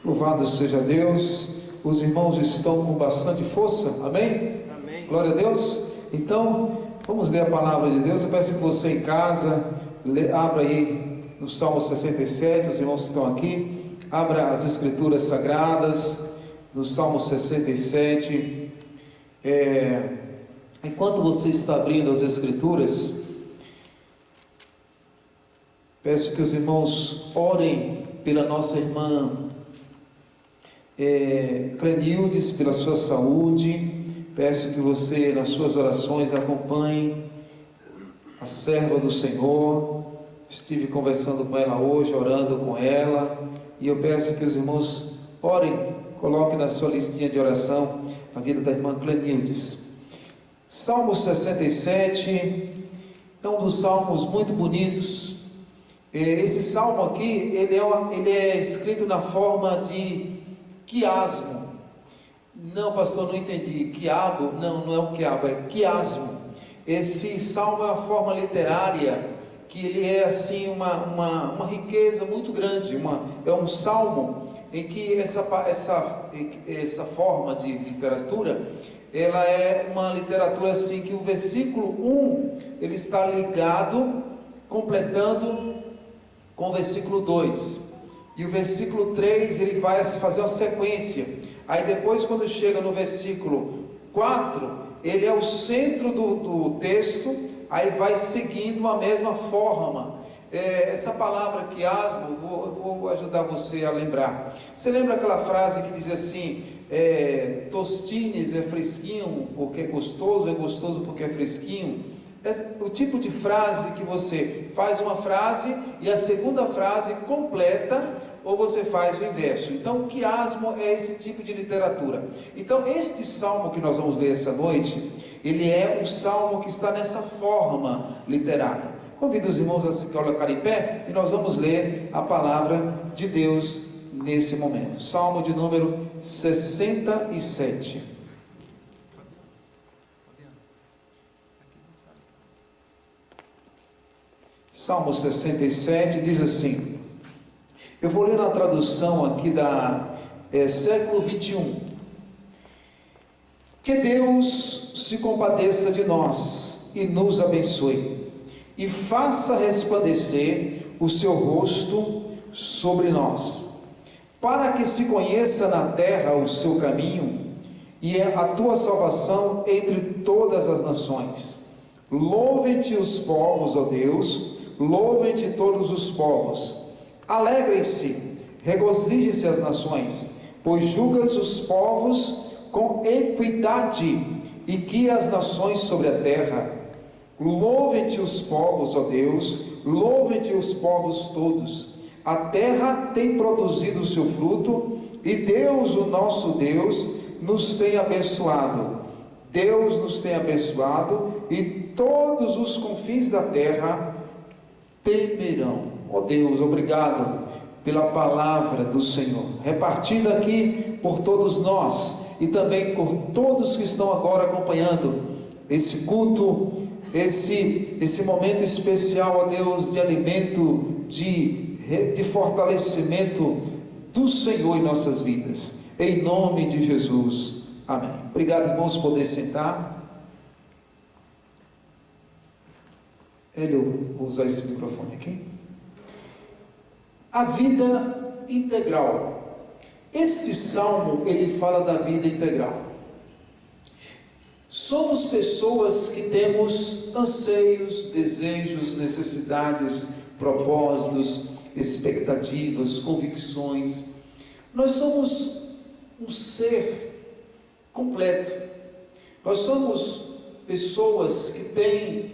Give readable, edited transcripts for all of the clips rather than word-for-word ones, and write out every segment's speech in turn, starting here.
Louvado seja Deus. Os irmãos estão com bastante força, amém? Amém. Glória a Deus. Então, vamos ler a palavra de Deus. Eu peço que você em casa, abra aí no Salmo 67, os irmãos que estão aqui, abra as Escrituras Sagradas, no Salmo 67. Enquanto você está abrindo as Escrituras, peço que os irmãos orem pela nossa irmã Clenildes, pela sua saúde. Peço que você, nas suas orações, acompanhe a serva do Senhor. Estive conversando com ela hoje, orando com ela, e eu peço que os irmãos orem, coloquem na sua listinha de oração a vida da irmã Clenildes. Salmo 67 é um dos salmos muito bonitos. Esse salmo aqui, ele é escrito na forma de quiasmo. Não, pastor, não entendi. Quiabo? Não é o quiabo, é quiasmo. Esse salmo é uma forma literária, que ele é assim uma riqueza muito grande. É um salmo em que essa forma de literatura, ela é uma literatura assim, que o versículo 1, ele está ligado, completando com o versículo 2, e o versículo 3, ele vai fazer uma sequência. Aí depois, quando chega no versículo 4, ele é o centro do texto, aí vai seguindo a mesma forma. Essa palavra quiasmo, eu vou ajudar você a lembrar. Você lembra aquela frase que diz assim: tostines é fresquinho porque é gostoso porque é fresquinho? O tipo de frase que você faz uma frase e a segunda frase completa, ou você faz o inverso. Então, o quiasmo é esse tipo de literatura. Então, este salmo que nós vamos ler essa noite, ele é um salmo que está nessa forma literária. Convido os irmãos a se colocarem em pé e nós vamos ler a palavra de Deus nesse momento. Salmo de número 67. Salmo 67 diz assim, eu vou ler na tradução aqui da século 21. Que Deus se compadeça de nós e nos abençoe, e faça resplandecer o seu rosto sobre nós, para que se conheça na terra o seu caminho, e a tua salvação entre todas as nações. Louvem-te os povos, ó Deus, louvem-te todos os povos. Alegrem-se, regozijem-se as nações, pois julgas os povos com equidade e guias as nações sobre a terra. Louvem-te os povos, ó Deus, louvem-te os povos todos. A terra tem produzido o seu fruto, e Deus, o nosso Deus, nos tem abençoado. Deus nos tem abençoado, e todos os confins da terra temerão. Ó Deus, obrigado pela palavra do Senhor, repartida aqui por todos nós, e também por todos que estão agora acompanhando esse culto, esse momento especial, ó Deus, de alimento, de fortalecimento do Senhor em nossas vidas, em nome de Jesus, amém. Obrigado, irmãos, por poder sentar. Eu vou usar esse microfone aqui. A vida integral. Este salmo, ele fala da vida integral. Somos pessoas que temos anseios, desejos, necessidades, propósitos, expectativas, convicções. Nós somos um ser completo. Nós somos pessoas que têm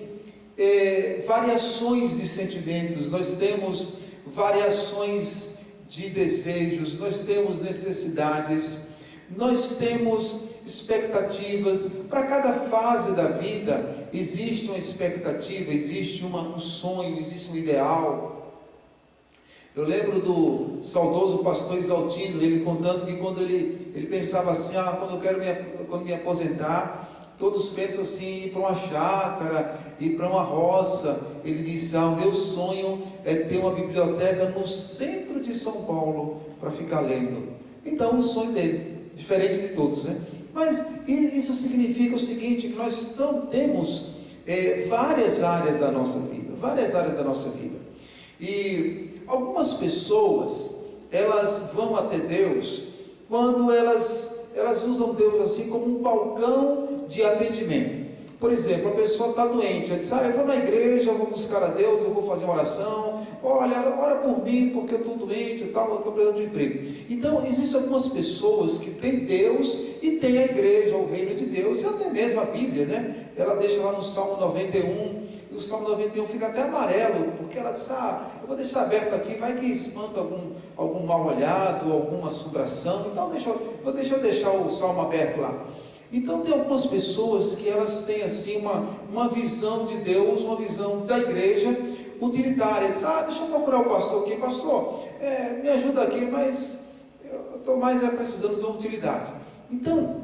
variações de sentimentos, nós temos variações de desejos, nós temos necessidades, nós temos expectativas. Para cada fase da vida existe uma expectativa, existe um sonho, existe um ideal. Eu lembro do saudoso pastor Isaltino, ele contando que quando ele pensava assim, quando me aposentar, Todos pensam assim, ir para uma chácara, ir para uma roça. Ele disse: o meu sonho é ter uma biblioteca no centro de São Paulo para ficar lendo. Então, o sonho dele, diferente de todos, né? Mas isso significa o seguinte, que nós temos várias áreas da nossa vida, E algumas pessoas, elas vão até Deus quando elas usam Deus assim como um balcão de atendimento. Por exemplo, a pessoa está doente, ela diz: eu vou na igreja, eu vou buscar a Deus, eu vou fazer uma oração, olha, ora por mim, porque eu estou doente e tal, eu estou precisando de emprego. Então, existem algumas pessoas que têm Deus e têm a igreja, o reino de Deus, e até mesmo a Bíblia, né? Ela deixa lá no Salmo 91, e o Salmo 91 fica até amarelo, porque ela diz: eu vou deixar aberto aqui, vai que espanta algum mal olhado, alguma assombração, então deixa eu deixar o Salmo aberto lá. Então tem algumas pessoas que elas têm assim uma visão de Deus, uma visão da igreja utilitária. Eles dizem: deixa eu procurar o pastor aqui, pastor, me ajuda aqui, mas eu estou mais precisando de uma utilidade. Então,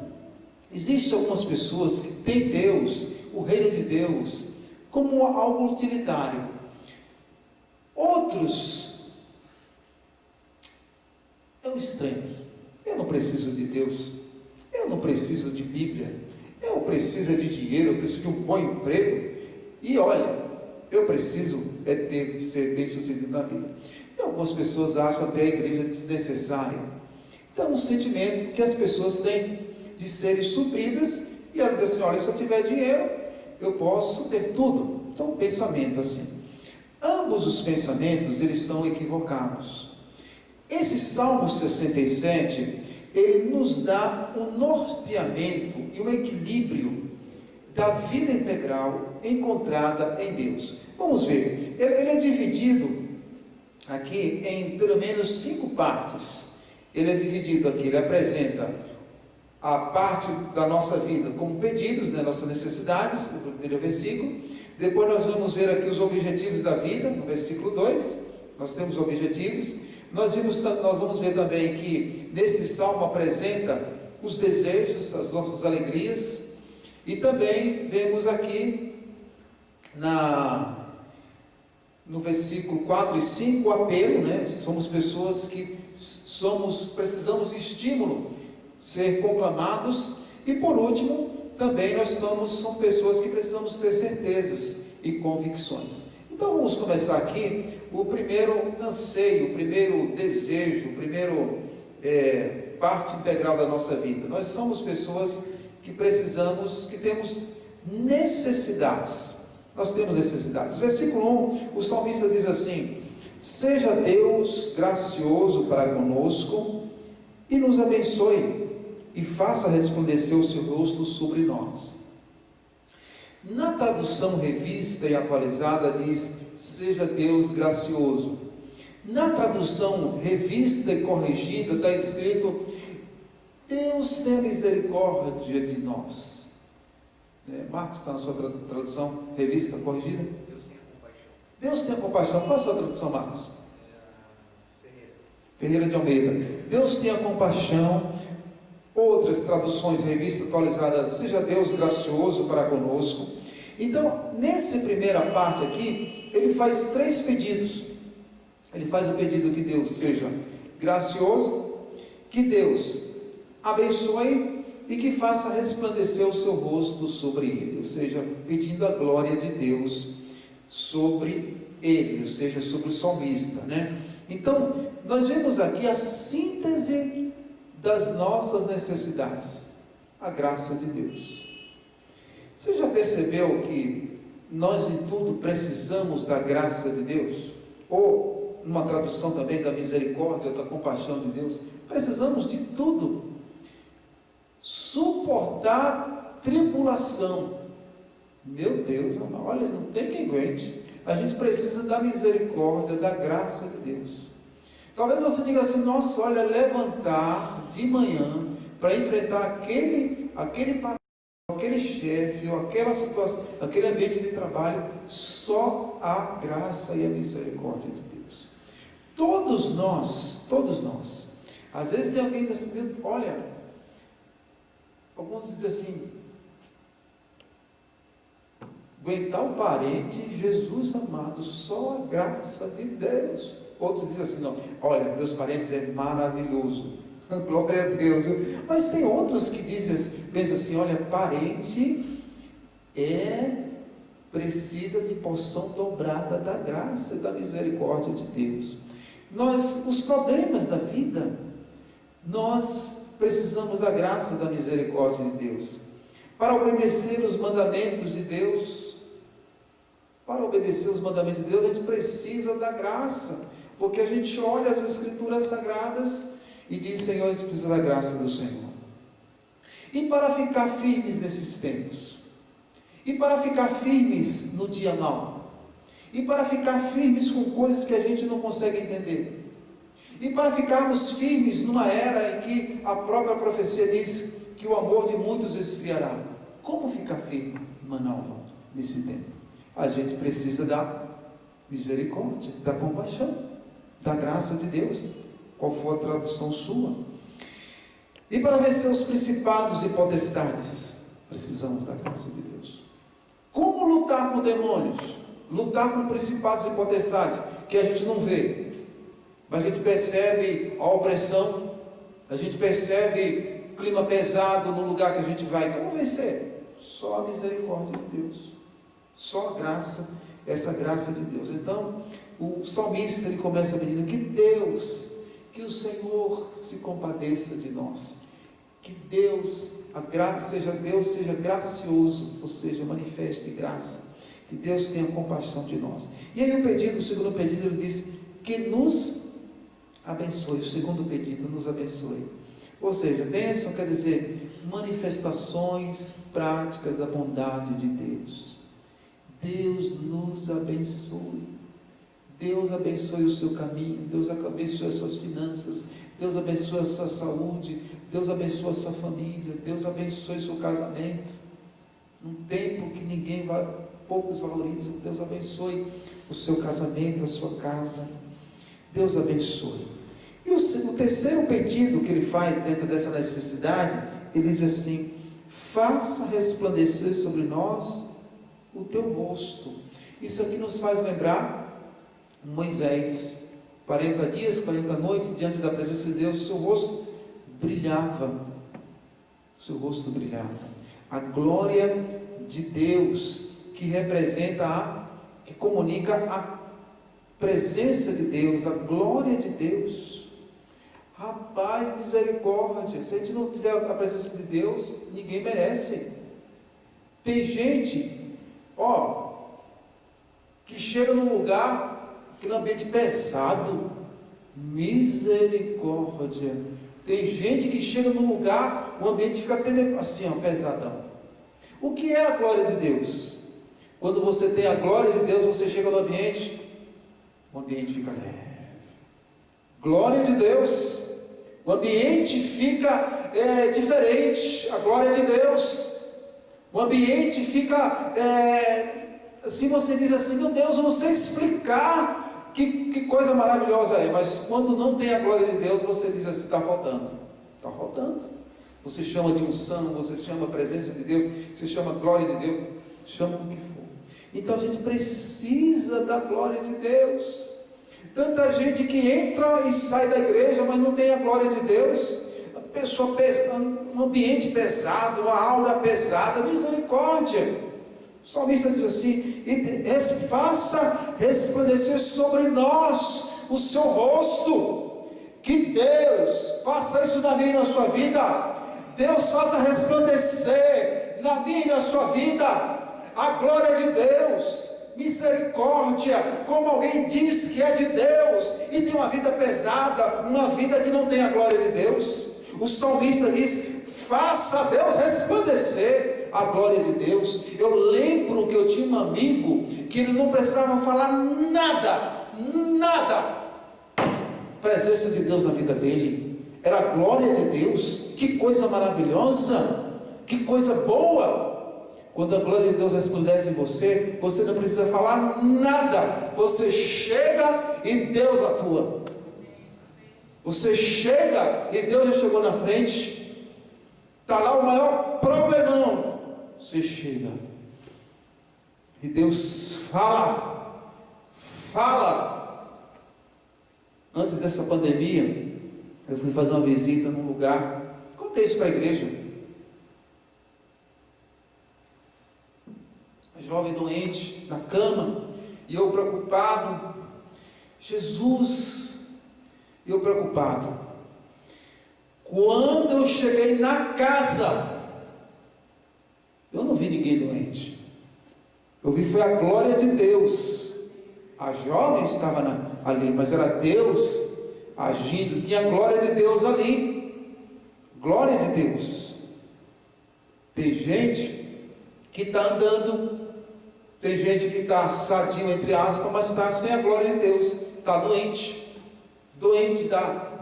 existem algumas pessoas que têm Deus, o reino de Deus, como algo utilitário. Outros, eu estranho, eu não preciso de Deus, eu não preciso de Bíblia, eu preciso de dinheiro, eu preciso de um bom emprego, e olha, eu preciso ser bem sucedido na vida. E algumas pessoas acham até a igreja desnecessária. Então, um sentimento que as pessoas têm de serem supridas, e elas dizem assim: olha, se eu tiver dinheiro, eu posso ter tudo. Então, um pensamento assim. Ambos os pensamentos, eles são equivocados. Esse Salmo 67, ele nos dá um norteamento e um equilíbrio da vida integral encontrada em Deus. Vamos ver, ele é dividido aqui em pelo menos 5 partes. Ele é dividido aqui, ele apresenta a parte da nossa vida como pedidos, né, nossas necessidades, no primeiro versículo. Depois nós vamos ver aqui os objetivos da vida, no versículo 2, nós temos objetivos. Nós vamos ver também que nesse salmo apresenta os desejos, as nossas alegrias, e também vemos aqui no versículo 4 e 5 o apelo, né? Somos pessoas que precisamos de estímulo, ser conclamados, e por último, também são pessoas que precisamos ter certezas e convicções. Então vamos começar aqui o primeiro anseio, o primeiro desejo, o primeiro parte integral da nossa vida. Nós somos pessoas que precisamos, que temos necessidades. Nós temos necessidades. Versículo 1, o salmista diz assim: seja Deus gracioso para conosco e nos abençoe e faça resplandecer o seu rosto sobre nós. Na tradução revista e atualizada diz: seja Deus gracioso. Na tradução revista e corrigida está escrito: Deus tenha misericórdia de nós. Marcos, está na sua tradução revista corrigida? Deus tenha compaixão. Qual é a sua tradução, Marcos? Ferreira de Almeida. Deus tenha compaixão. Outras traduções, revista atualizada: seja Deus gracioso para conosco. Então, nessa primeira parte aqui, ele faz 3 pedidos. Ele faz o pedido que Deus seja gracioso, que Deus abençoe e que faça resplandecer o seu rosto sobre ele, ou seja, pedindo a glória de Deus sobre ele, ou seja, sobre o salmista, né? Então, nós vemos aqui a síntese das nossas necessidades, a graça de Deus. Você já percebeu que nós em tudo precisamos da graça de Deus? Ou, numa tradução também, da misericórdia, da compaixão de Deus? Precisamos de tudo. Suportar tribulação. Meu Deus, olha, não tem quem aguente. A gente precisa da misericórdia, da graça de Deus. Talvez você diga assim: nossa, olha, levantar de manhã para enfrentar aquele patrão, aquele chefe, ou aquela situação, aquele ambiente de trabalho, só a graça e a misericórdia de Deus. Todos nós, às vezes tem alguém que diz assim: olha, alguns dizem assim: Aguentar o parente, Jesus amado, só a graça de Deus. Outros dizem assim, não, olha, meus parentes é maravilhoso, glória a Deus. Mas tem outros que pensam assim, olha, parente precisa de porção dobrada da graça e da misericórdia de Deus. Os problemas da vida, nós precisamos da graça e da misericórdia de Deus. Para obedecer os mandamentos de Deus, a gente precisa da graça, porque a gente olha as Escrituras Sagradas e diz, Senhor, a gente precisa da graça do Senhor. E para ficar firmes nesses tempos, e para ficar firmes no dia mau, e para ficar firmes com coisas que a gente não consegue entender, e para ficarmos firmes numa era em que a própria profecia diz que o amor de muitos esfriará. Como ficar firme, Manaus, nesse tempo? A gente precisa da misericórdia, da compaixão, da graça de Deus. Qual for a tradução sua? E para vencer os principados e potestades, precisamos da graça de Deus. Como lutar com demônios? Lutar com principados e potestades que a gente não vê, mas a gente percebe a opressão, a gente percebe o clima pesado no lugar que a gente vai. Como vencer? Só a misericórdia de Deus, só a graça, essa graça de Deus. Então o salmista, ele começa pedindo que o Senhor se compadeça de nós, que Deus seja gracioso, ou seja, manifeste graça, que Deus tenha compaixão de nós. E aí o segundo pedido, ele diz que nos abençoe. O segundo pedido, nos abençoe. Ou seja, bênção quer dizer manifestações práticas da bondade de Deus. Deus nos abençoe. Deus abençoe o seu caminho, Deus abençoe as suas finanças, Deus abençoe a sua saúde, Deus abençoe a sua família, Deus abençoe o seu casamento. Num tempo que poucos valorizam, Deus abençoe o seu casamento, a sua casa. Deus abençoe. E o terceiro pedido que ele faz dentro dessa necessidade, ele diz assim: faça resplandecer sobre nós o teu rosto. Isso aqui nos faz lembrar Moisés, 40 dias, 40 noites diante da presença de Deus, seu rosto brilhava, a glória de Deus, que representa que comunica a presença de Deus, a glória de Deus. Rapaz, misericórdia, se a gente não tiver a presença de Deus, ninguém merece. Tem gente, que chega num lugar, aquele ambiente pesado, misericórdia. Tem gente que chega num lugar, o ambiente fica assim, pesadão. O que é a glória de Deus? Quando você tem a glória de Deus, você chega no ambiente, o ambiente fica leve. Glória de Deus, o ambiente fica diferente. A glória de Deus, o ambiente fica assim, você diz assim: meu Deus, eu não sei explicar que coisa maravilhosa é. Mas quando não tem a glória de Deus, você diz assim: está faltando. Você chama de unção, você chama a presença de Deus, você chama a glória de Deus, chama o que for. Então a gente precisa da glória de Deus. Tanta gente que entra e sai da igreja, mas não tem a glória de Deus. A pessoa um ambiente pesado, uma aura pesada. Misericórdia. O salmista diz assim: faça resplandecer sobre nós o seu rosto. Que Deus faça isso na minha e na sua vida. Deus faça resplandecer na minha e na sua vida a glória de Deus, misericórdia. Como alguém diz que é de Deus e tem uma vida pesada, uma vida que não tem a glória de Deus, o salmista diz: faça Deus resplandecer a glória de Deus. Eu lembro que eu tinha um amigo que ele não precisava falar nada, presença de Deus na vida dele, era a glória de Deus. Que coisa maravilhosa, que coisa boa. Quando a glória de Deus resplandece em você, você não precisa falar nada, você chega e Deus atua. Você chega e Deus já chegou na frente. Está lá o maior problemão, você chega, E Deus fala. Antes dessa pandemia, eu fui fazer uma visita num lugar, contei isso para a igreja. A jovem doente na cama, e eu preocupado. Jesus, eu preocupado. Quando eu cheguei na casa, eu não vi ninguém doente. Eu vi foi a glória de Deus. A jovem estava ali, mas era Deus agindo, tinha a glória de Deus ali. Glória de Deus. Tem gente que está andando, tem gente que está sadio, entre aspas, mas está sem a glória de Deus, está doente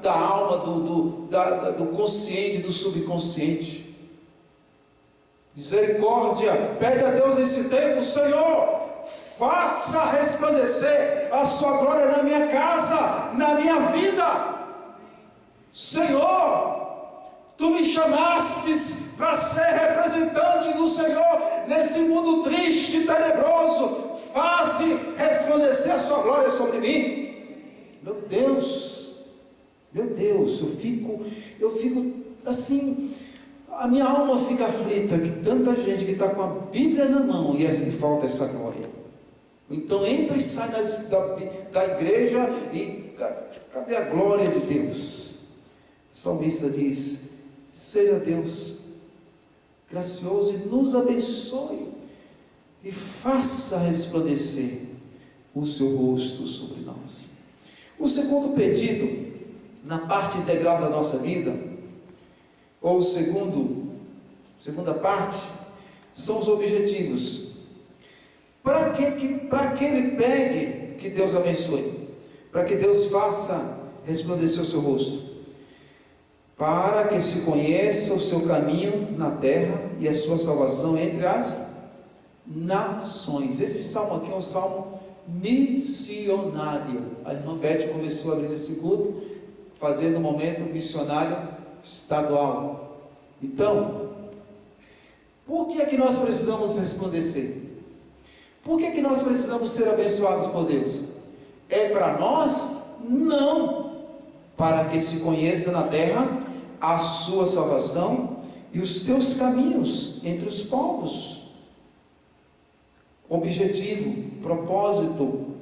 da alma, do consciente, do subconsciente. Misericórdia, pede a Deus nesse tempo: Senhor, faça resplandecer a sua glória na minha casa, na minha vida. Senhor, tu me chamastes para ser representante do Senhor nesse mundo triste e tenebroso. Faze resplandecer a sua glória sobre mim. Meu Deus, eu fico assim, a minha alma fica aflita, que tanta gente que está com a Bíblia na mão e assim falta essa glória. Então entra e sai da igreja e cadê a glória de Deus? O salmista diz: seja Deus gracioso e nos abençoe e faça resplandecer o seu rosto sobre nós. O segundo pedido, na parte integral da nossa vida, ou segunda parte, são os objetivos. Para que ele pede que Deus abençoe? Para que Deus faça resplandecer o seu rosto? Para que se conheça o seu caminho na terra e a sua salvação entre as nações. Esse salmo aqui é um salmo missionário. A irmã Beth começou a abrir esse culto, fazendo um momento missionário estadual. Então, por que é que nós precisamos resplandecer? Por que é que nós precisamos ser abençoados por Deus? É para nós? Não. Para que se conheça na terra a sua salvação e os teus caminhos entre os povos. Objetivo, propósito.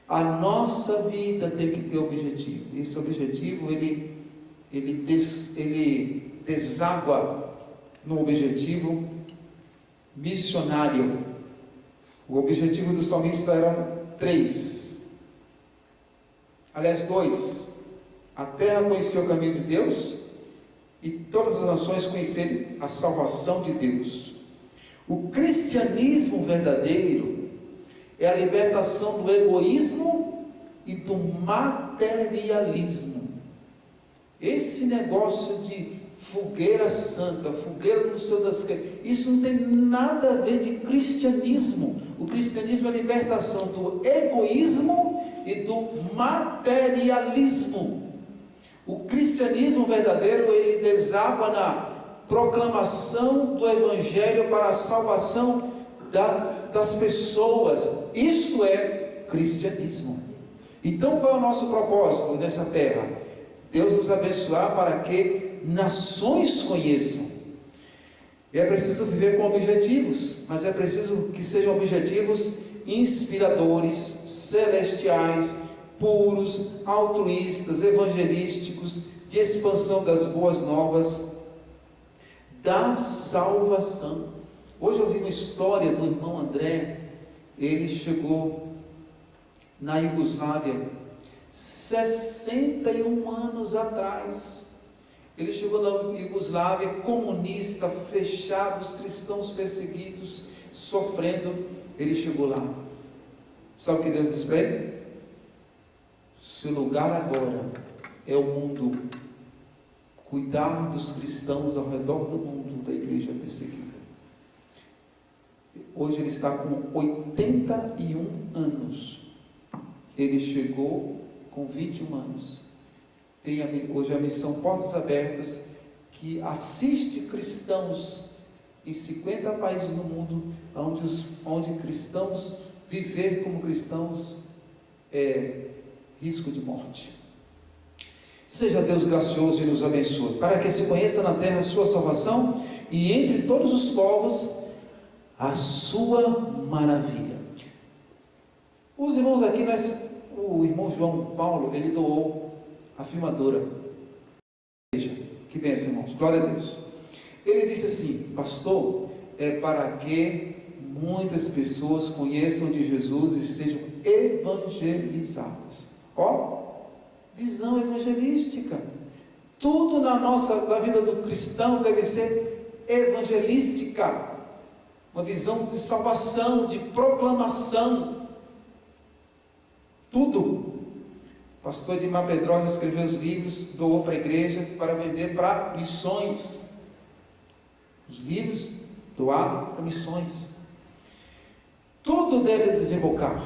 A nossa vida tem que ter objetivo. Esse objetivo ele deságua no objetivo missionário. O objetivo do salmista eram 3. Aliás, 2. A terra conhecer o caminho de Deus e todas as nações conhecerem a salvação de Deus. O cristianismo verdadeiro é a libertação do egoísmo e do materialismo. Esse negócio de fogueira santa, fogueira no céu das coisas, isso não tem nada a ver de cristianismo. O cristianismo é a libertação do egoísmo e do materialismo. O cristianismo verdadeiro, ele deságua na proclamação do evangelho para a salvação das pessoas. Isto é cristianismo. Então, qual é o nosso propósito nessa terra? Deus nos abençoar para que nações conheçam. E é preciso viver com objetivos, mas é preciso que sejam objetivos inspiradores, celestiais, puros, altruístas, evangelísticos, de expansão das boas novas, da salvação. Hoje eu vi uma história do irmão André. Ele chegou na Iugoslávia 61 anos atrás. Ele chegou na Iugoslávia comunista, fechado, os cristãos perseguidos, sofrendo. Ele chegou lá. Sabe o que Deus diz para ele? Seu lugar agora é o mundo. Cuidar dos cristãos ao redor do mundo, da igreja perseguida. Hoje ele está com 81 anos. Ele chegou com 21 anos. Tem hoje a missão Portas Abertas, que assiste cristãos em 50 países no mundo, onde cristãos, viver como cristãos é risco de morte. Seja Deus gracioso e nos abençoe, para que se conheça na terra a sua salvação e entre todos os povos a sua maravilha. Os irmãos aqui, o irmão João Paulo, ele doou a filmadora. Veja, que bênção, irmãos, glória a Deus. Ele disse assim: pastor, é para que muitas pessoas conheçam de Jesus e sejam evangelizadas. Ó, visão evangelística. Tudo na vida do cristão deve ser evangelística. Uma visão de salvação, de proclamação. Tudo. O pastor Edmar Pedrosa escreveu os livros, doou para a igreja para vender para missões. Os livros doados para missões. Tudo deve desembocar.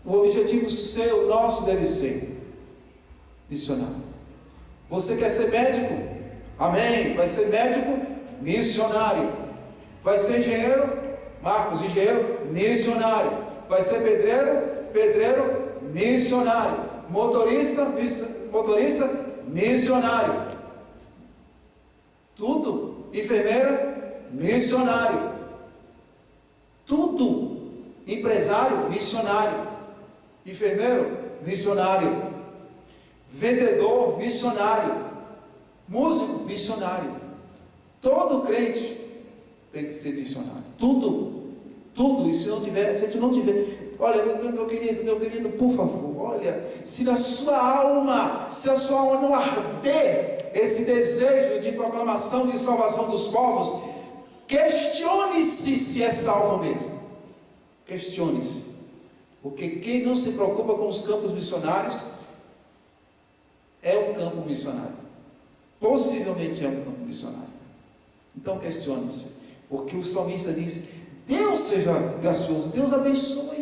O objetivo seu, nosso, deve ser missionário. Você quer ser médico? Amém. Vai ser médico missionário. Vai ser engenheiro? Marcos, engenheiro missionário. Vai ser pedreiro? Pedreiro missionário. Motorista missionário. Tudo. Enfermeira missionário. Tudo. Empresário missionário. Enfermeiro missionário. Vendedor missionário. Músico missionário. Todo crente tem que ser missionário. Tudo. E se não tiver, se a gente não tiver, olha, meu querido, por favor, olha, se a sua alma não arder esse desejo de proclamação de salvação dos povos, questione-se se é salvo mesmo. Questione-se. Porque quem não se preocupa com os campos missionários é um campo missionário. Possivelmente é um campo missionário. Então questione-se. Porque o salmista diz: Deus seja gracioso, Deus abençoe.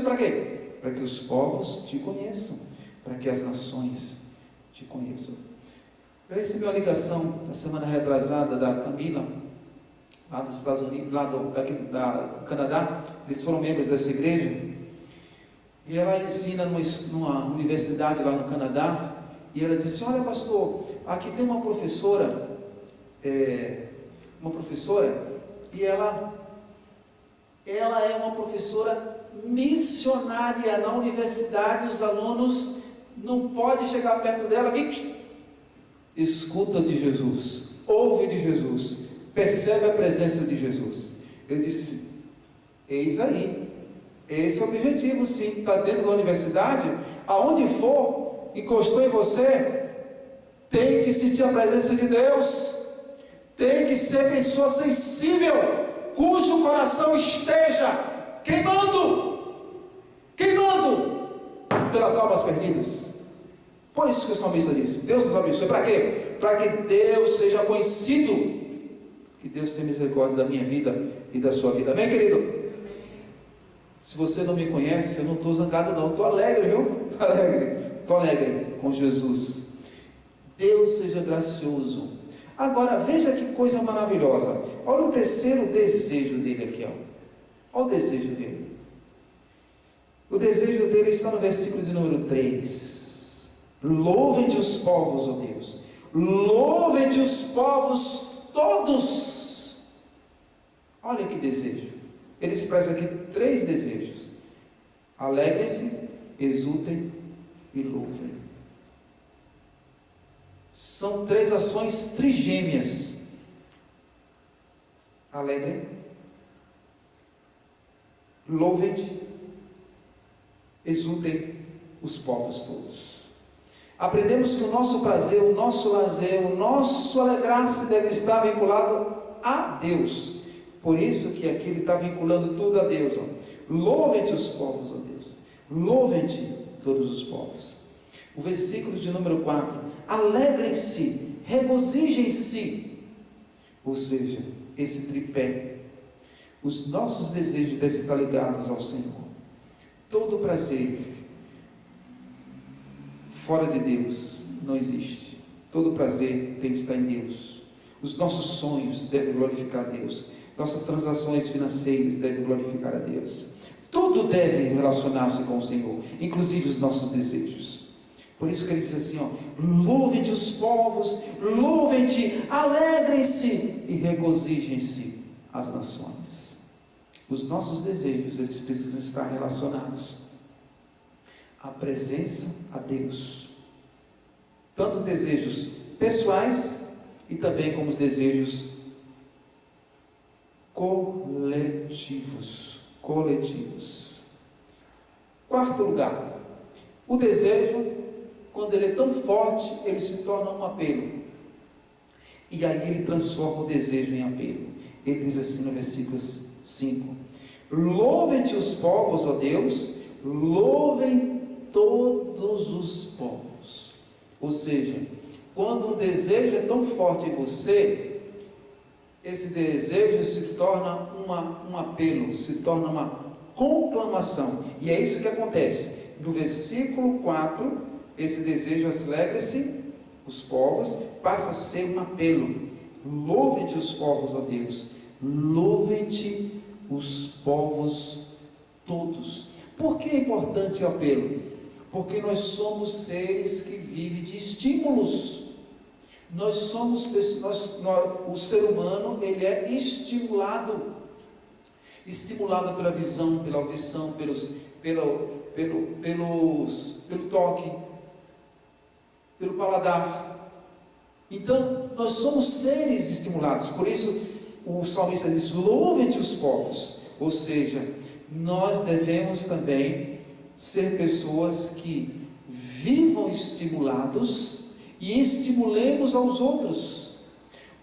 Para quê? Para que os povos te conheçam, para que as nações te conheçam. Eu recebi uma ligação na semana retrasada da Camila, lá dos Estados Unidos, lá do Canadá. Eles foram membros dessa igreja, e ela ensina numa universidade lá no Canadá, e ela disse assim: olha, pastor, aqui tem uma professora, e ela é uma professora missionária na universidade. Os alunos não podem chegar perto dela, que escuta de Jesus, ouve de Jesus, percebe a presença de Jesus. Eu disse: eis aí, esse é o objetivo. Sim, está dentro da universidade, aonde for, encostou em você, tem que sentir a presença de Deus. Tem que ser pessoa sensível, cujo coração esteja queimando pelas almas perdidas. Por isso que o salmista disse: Deus nos abençoe. Para quê? Para que Deus seja conhecido. Que Deus tenha misericórdia da minha vida e da sua vida. Amém, querido? Se você não me conhece, eu não estou zangado não, estou alegre, viu? Estou alegre com Jesus. Deus seja gracioso. Agora, veja que coisa maravilhosa. Olha o terceiro desejo dele aqui. Olha o desejo dele. O desejo dele está no versículo de número 3. Louvem-te os povos, ó Deus. Louvem-te os povos todos. Olha que desejo. Ele expressa aqui 3 desejos: alegrem-se, exultem e louvem. São 3 ações trigêmeas. Alegrem, louvem-te, exultem os povos todos. Aprendemos que o nosso prazer, o nosso lazer, o nosso alegrar-se deve estar vinculado a Deus. Por isso que aqui ele está vinculando tudo a Deus. Louvem-te os povos, ó Deus. Louvem-te todos os povos. O versículo de número 4: alegrem-se, regozijem-se. Ou seja, esse tripé, os nossos desejos devem estar ligados ao Senhor. Todo prazer fora de Deus não existe. Todo prazer tem que estar em Deus. Os nossos sonhos devem glorificar a Deus. Nossas transações financeiras devem glorificar a Deus. Tudo deve relacionar-se com o Senhor, inclusive os nossos desejos. Por isso que ele diz assim, louvem-te os povos, louvem-te, alegrem-se e regozijem-se as nações. Os nossos desejos, eles precisam estar relacionados à presença a Deus. Tanto desejos pessoais e também como os desejos coletivos. Quarto lugar, o desejo, quando ele é tão forte, ele se torna um apelo. E aí ele transforma o desejo em apelo. Ele diz assim no versículo 5: louvem-te os povos, ó Deus, louvem todos os povos. Ou seja, quando o desejo é tão forte em você, esse desejo se torna um apelo, se torna uma conclamação. E é isso que acontece. No versículo 4, esse desejo, alegrem-se os povos, passa a ser um apelo. Louvem-te os povos, ó Deus, louvem-te os povos todos. Por que é importante o apelo? Porque nós somos seres que vivem de estímulos. O ser humano, ele é estimulado pela visão, pela audição, pelo toque, pelo paladar. Então, nós somos seres estimulados. Por isso, o salmista diz: louvem-te os povos. Ou seja, nós devemos também ser pessoas que vivam estimulados e estimulemos aos outros.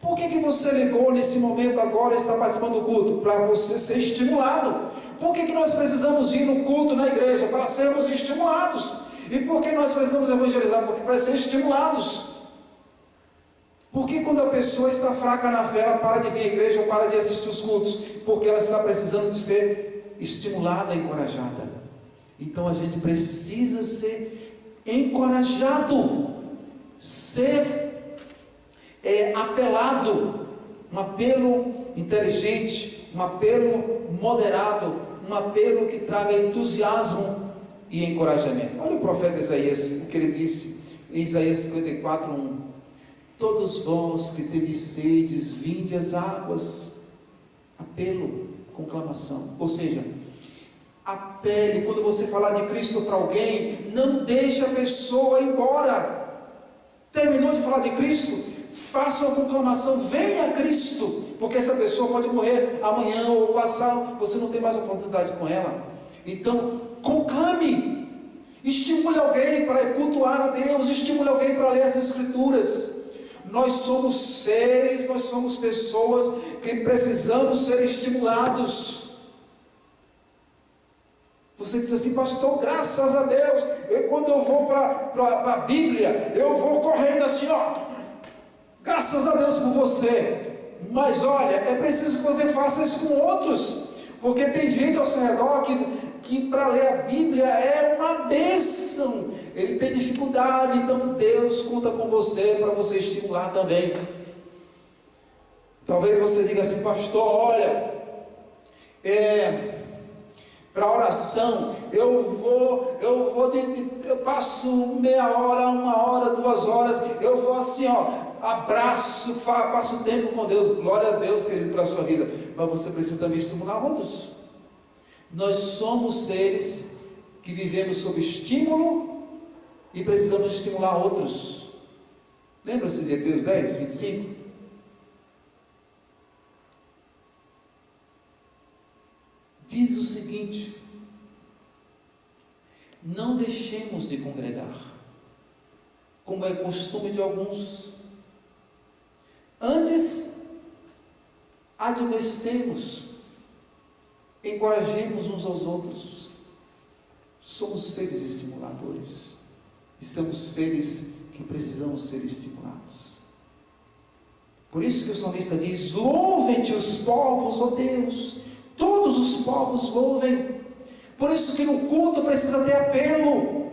Por que você ligou nesse momento agora e está participando do culto? Para você ser estimulado. Por que nós precisamos ir no culto na igreja? Para sermos estimulados. E por que nós precisamos evangelizar? Porque para ser estimulados. Porque quando a pessoa está fraca na fé, ela para de vir à igreja ou para de assistir os cultos? Porque ela está precisando de ser estimulada, encorajada. Então a gente precisa ser encorajado, ser apelado, um apelo inteligente, um apelo moderado, um apelo que traga entusiasmo e encorajamento. Olha o profeta Isaías, o que ele disse em Isaías 54:1: todos vós que tendes sedes, vinde às águas. Apelo, conclamação. Ou seja, apele. Quando você falar de Cristo para alguém, não deixe a pessoa ir embora. Terminou de falar de Cristo, faça uma conclamação: venha a Cristo, porque essa pessoa pode morrer amanhã ou passar, você não tem mais oportunidade com ela. Então, conclame, estimule alguém para cultuar a Deus, estimule alguém para ler as Escrituras. Nós somos seres, nós somos pessoas que precisamos ser estimulados. Você diz assim: pastor, graças a Deus, quando eu vou para a Bíblia, eu vou correndo assim, graças a Deus por você. Mas olha, é preciso que você faça isso com outros, porque tem gente ao seu redor que para ler a Bíblia é uma bênção. Ele tem dificuldade, então Deus conta com você para você estimular também. Talvez você diga assim: pastor, olha, para oração, eu passo meia hora, 1 hora, 2 horas, eu vou assim, abraço, passo tempo com Deus. Glória a Deus, querido, pela sua vida. Mas você precisa também estimular outros. Nós somos seres que vivemos sob estímulo e precisamos estimular outros. Lembra-se de Hebreus 10:25? Diz o seguinte: não deixemos de congregar, como é costume de alguns. Antes, admoestemos, encorajemos uns aos outros. Somos seres estimuladores e somos seres que precisamos ser estimulados. Por isso que o salmista diz: louvem-te os povos, ó Deus, todos os povos louvem. Por isso que no culto precisa ter apelo,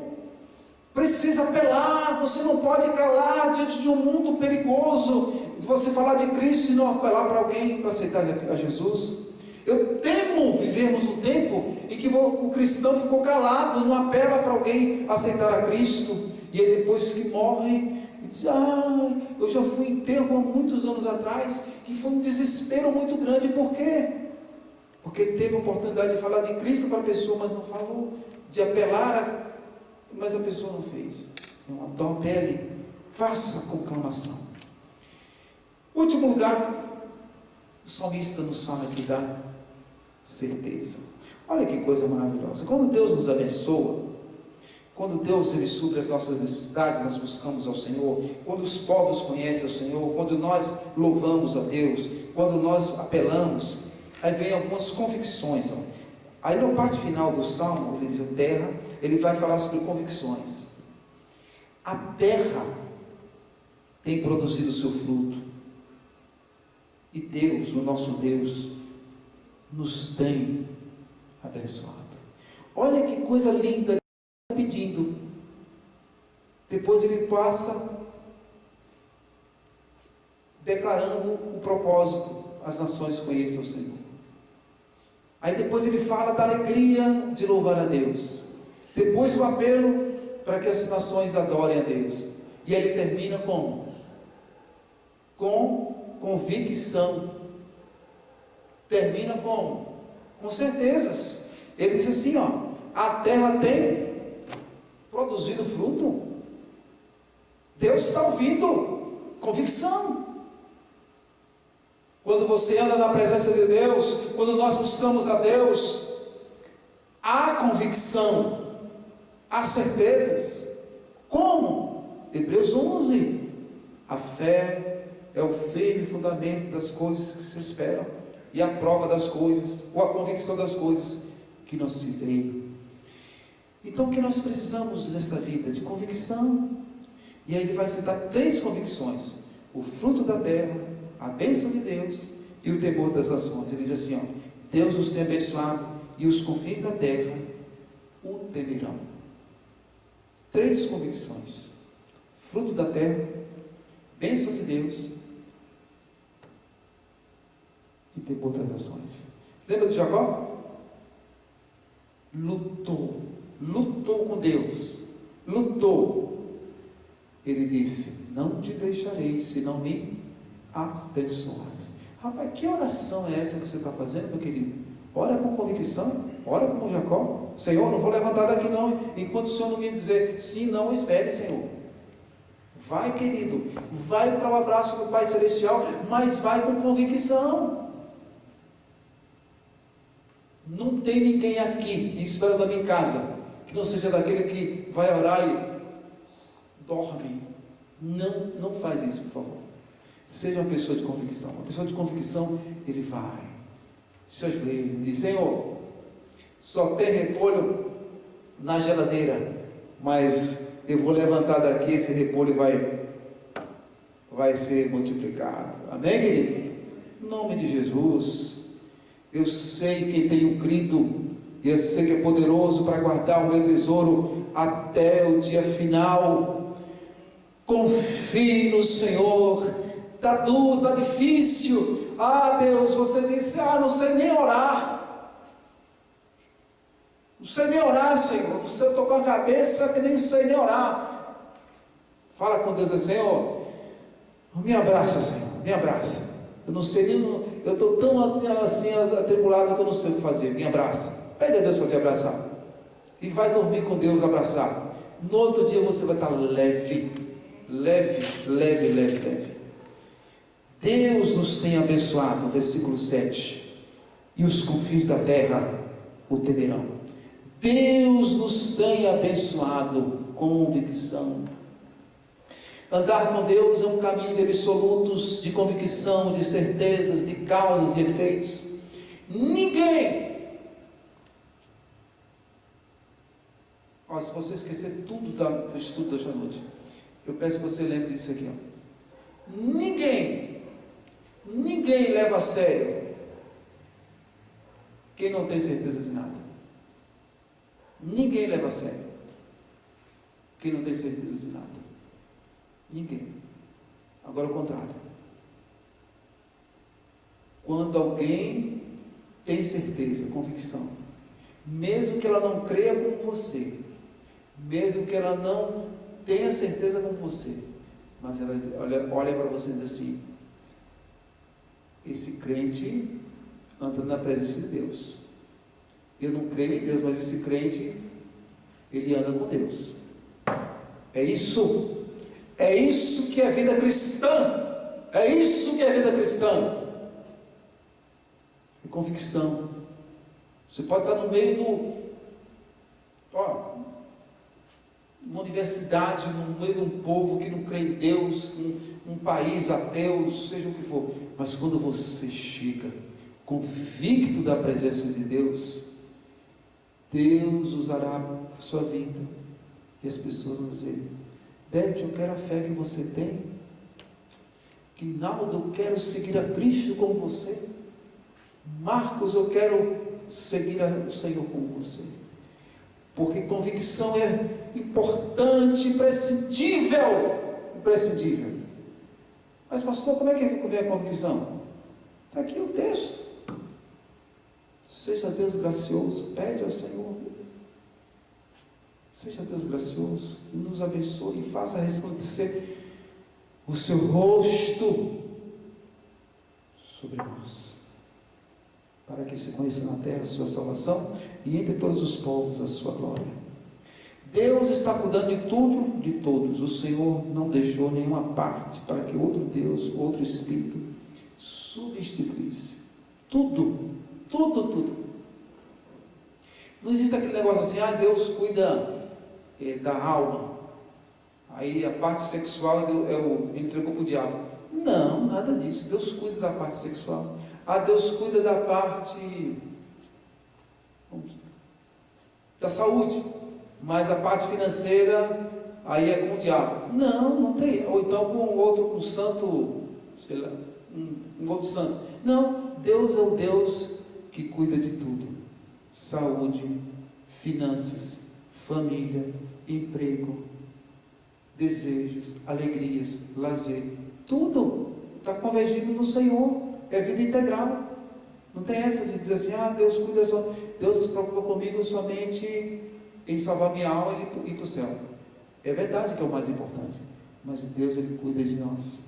precisa apelar. você não pode calar diante de um mundo perigoso, você falar de Cristo e não apelar para alguém para aceitar a Jesus. Eu temo vivermos um tempo em que o cristão ficou calado, não apela para alguém aceitar a Cristo, e aí depois que morre, e diz: eu já fui em enterro há muitos anos atrás, que foi um desespero muito grande. Por quê? Porque teve a oportunidade de falar de Cristo para a pessoa, mas não falou, de apelar, mas a pessoa não fez. Então apele, faça conclamação. Último lugar, o salmista nos fala aqui da certeza. Olha que coisa maravilhosa. Quando Deus nos abençoa, quando Deus ele supre as nossas necessidades, nós buscamos ao Senhor, quando os povos conhecem o Senhor, quando nós louvamos a Deus, quando nós apelamos, aí vem algumas convicções. Aí na parte final do Salmo, ele diz a terra, ele vai falar sobre convicções. A terra tem produzido o seu fruto, e Deus, o nosso Deus, nos tem abençoado. Olha que coisa linda, ele está pedindo. Depois ele passa declarando o propósito: as nações conheçam o Senhor. Aí depois ele fala da alegria de louvar a Deus. Depois o apelo para que as nações adorem a Deus. E aí ele termina com convicção. Termina com certezas. Ele diz assim, a terra tem produzido fruto. Deus está ouvindo. Convicção. Quando você anda na presença de Deus, quando nós buscamos a Deus, há convicção, há certezas. Como? Hebreus 11. A fé é o firme fundamento das coisas que se esperam, e a prova das coisas, ou a convicção das coisas que não se veem. Então o que nós precisamos nessa vida? De convicção. E aí ele vai citar 3 convicções: o fruto da terra, a bênção de Deus e o temor das nações. Ele diz assim, Deus os tem abençoado, e os confins da terra o temerão. 3 convicções: fruto da terra, bênção de Deus e temor das nações. Lembra de Jacó? Lutou com Deus, lutou. Ele disse: não te deixarei se não me abençoares. Rapaz, que oração é essa que você está fazendo, meu querido? Ora com convicção, ora como Jacó. Senhor, não vou levantar daqui não, enquanto o Senhor não me dizer sim, não, espere, Senhor. Vai, querido, vai para o abraço do Pai Celestial, mas vai com convicção. Não tem ninguém aqui, e espero da minha casa, que não seja daquele que vai orar e dorme. Não faz isso, por favor. Seja uma pessoa de convicção. Uma pessoa de convicção, ele vai, se ajoelha e diz: Senhor, só tem repolho na geladeira, mas eu vou levantar daqui, esse repolho vai ser multiplicado. Amém, querido? Em nome de Jesus. Eu sei quem tenho crido, e eu sei que é poderoso para guardar o meu tesouro até o dia final. Confie no Senhor. Está duro, está difícil. Deus, você disse: não sei nem orar. Não sei nem orar, Senhor. Você eu estou com a cabeça que nem sei nem orar. Fala com Deus assim: Senhor, me abraça, Senhor, me abraça. Eu não sei nem, eu estou tão assim atribulado que eu não sei o que fazer. Me abraça. Pede a Deus para te abraçar. E vai dormir com Deus abraçado. No outro dia você vai estar leve. Deus nos tem abençoado, versículo 7. E os confins da terra o temerão. Deus nos tem abençoado. Convicção. Andar com Deus é um caminho de absolutos, de convicção, de certezas, de causas e efeitos. Ninguém, se você esquecer tudo do estudo desta noite, eu peço que você lembre disso aqui. Ninguém leva a sério quem não tem certeza de nada. Ninguém leva a sério quem não tem certeza de nada. Ninguém. Agora o contrário. Quando alguém tem certeza, convicção, mesmo que ela não creia como você, mesmo que ela não tenha certeza como você, mas ela olha para você e diz assim: esse crente anda na presença de Deus. Eu não creio em Deus, mas esse crente, ele anda com Deus. É isso que é vida cristã. É isso que é vida cristã. É convicção. Você pode estar no meio uma universidade, no meio de um povo que não crê em Deus, um país ateu, seja o que for, mas quando você chega convicto da presença de Deus, Deus usará a sua vida, e as pessoas vão dizer: Beth, eu quero a fé que você tem. Guinaldo, eu quero seguir a Cristo como você. Marcos, eu quero seguir o Senhor como você. Porque convicção é importante, imprescindível. Imprescindível. Mas pastor, como é que vem a convicção? Está aqui o texto. Seja Deus gracioso, pede ao Senhor. Seja Deus gracioso, e nos abençoe e faça resplandecer o seu rosto sobre nós, para que se conheça na terra a sua salvação e entre todos os povos a sua glória. Deus está cuidando de tudo, de todos. O Senhor não deixou nenhuma parte para que outro Deus, outro Espírito substituísse. Tudo. Não existe aquele negócio assim: Deus cuida da alma, aí a parte sexual ele entregou para o diabo. Não, nada disso. Deus cuida da parte sexual. Deus cuida da parte da saúde, mas a parte financeira aí é com o diabo. Não tem. Ou então com um santo, sei lá, um outro santo. Não, Deus é o Deus que cuida de tudo: saúde, finanças, família, emprego, desejos, alegrias, lazer, tudo está convergido no Senhor. É vida integral. Não tem essa de dizer assim: Deus cuida só, Deus se preocupa comigo somente em salvar minha alma e ir para o céu. É verdade que é o mais importante, mas Deus, Ele cuida de nós,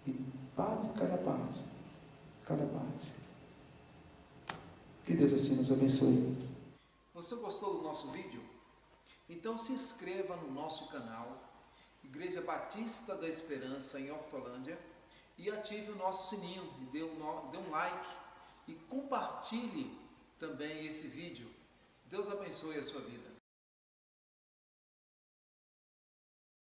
e cada parte. Que Deus assim nos abençoe. Você gostou do nosso vídeo? Então se inscreva no nosso canal Igreja Batista da Esperança em Hortolândia e ative o nosso sininho, e dê um like e compartilhe também esse vídeo. Deus abençoe a sua vida.